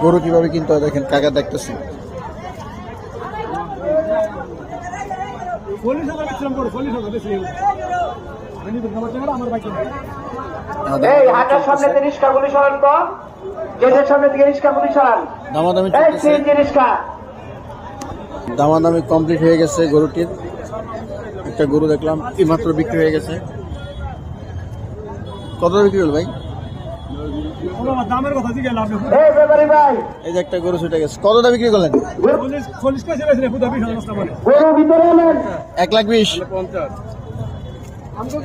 গরু কিভাবে কিনতে হয় দেখেন, কাকা দেখতেছি। দামাদামি কমপ্লিট হয়ে গেছে গরুটির। একটা গরু দেখলাম এইমাত্র বিক্রি হয়ে গেছে। কত বিক্রি হল ভাই? এই যে একটা গরু ছুটে গেছে, কতটা বিক্রি করলেন? 1,20,000।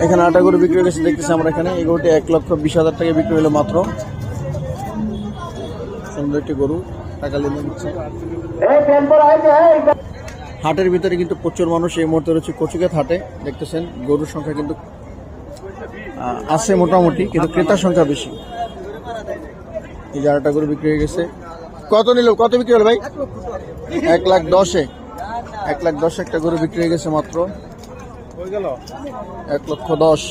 এখানে 8টা গরু বিক্রি হয়ে গেছে দেখতেছি আমরা এখানে। এই গরুটি 1,20,000 টাকা বিক্রি হলো মাত্র। সুন্দর একটি গরু, টাকা লেনদেন হচ্ছে। হাটের ভিতরে কিন্তু প্রচুর মানুষ এই মুহূর্তে রয়েছে কচুক্ষেত হাটে। দেখতেছেন গরুর সংখ্যা কিন্তু আছে মোটামুটি, কিন্তু ক্রেতার সংখ্যা বেশি। এই যে 8টা গরু বিক্রি হয়ে গেছে। কত নিল, কত বিক্রি হলো ভাই? 1,10,000। 1,10,000 একটা গরু বিক্রি হয়ে গেছে মাত্র। 1,10,000।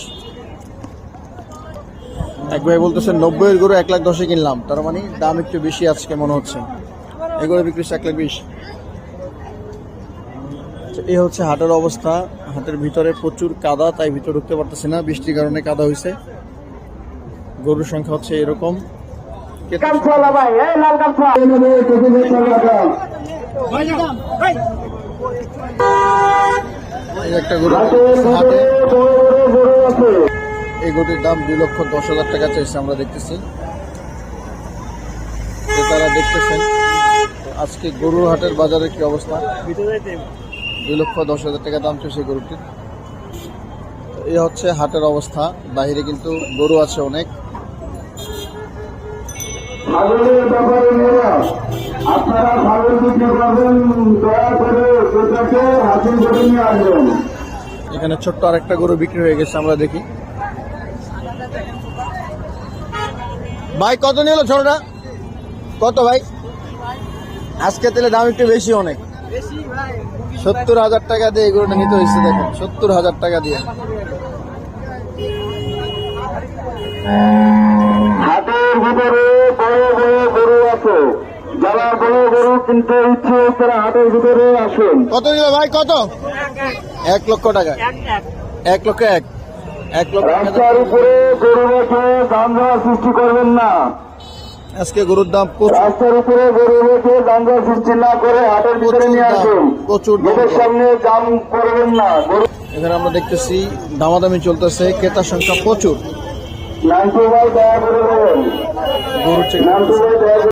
এক ভাই বলতেছেন 90-এর গরু 1,10,000 কিনলাম, তার মানে দাম একটু বেশি আজকে মনে হচ্ছে। এই গরু বিক্রি হচ্ছে 1,20,000। এই হচ্ছে হাটের অবস্থা। হাটের ভিতরে প্রচুর কাদা, তাই ভিতরে ঢুকতে পারতেছি না, বৃষ্টির কারণে কাদা হয়েছে। গরুর সংখ্যা হচ্ছে এরকম। একটা গরু হাটে, এই গরুটির দাম 2,10,000 টাকা চাইছে আমরা দেখতেছি। তারা দেখতেছেন আজকে গরু হাটের বাজারের কি অবস্থা। 2,10,000 টাকা দাম চাইছে গরুটির। এই হচ্ছে হাটের অবস্থা। বাহিরে কিন্তু গরু আছে অনেক। এখানে ছোট্ট আরেকটা গরু বিক্রি হয়ে গেছে, আমরা দেখি। ভাই কত নিল ছোটটা? কত ভাই? আজকে তেলে দাম একটু বেশি, অনেক। 70,000 টাকা দিয়ে এই গরুটা নিতে হয়েছে। দেখেন 70,000 টাকা দিয়ে। হাটের ভিতরে বড় বড় গরু আছে, যারা বড় গরু কিনতে ইচ্ছে তারা হাটের ভিতরে আসেন। কত নিল ভাই, কত? 1 লক্ষ টাকা। 1 লক্ষ 1 লক্ষ। রাস্তার উপরে গরু রেখে দাঙ্গা সৃষ্টি করবেন না। আজকে গরুর দাম রাস্তার উপরে গরু রেখে দাঙ্গা সৃষ্টি না করে হাটের ভিতরে নিয়ে আসুন। প্রচুর গরুর সামনে জাম করবেন না। এখানে আমরা দেখতেছি দামাদামি চলতেছে, ক্রেতার সংখ্যা প্রচুর। নাম তো ভাই দয়া করে গরু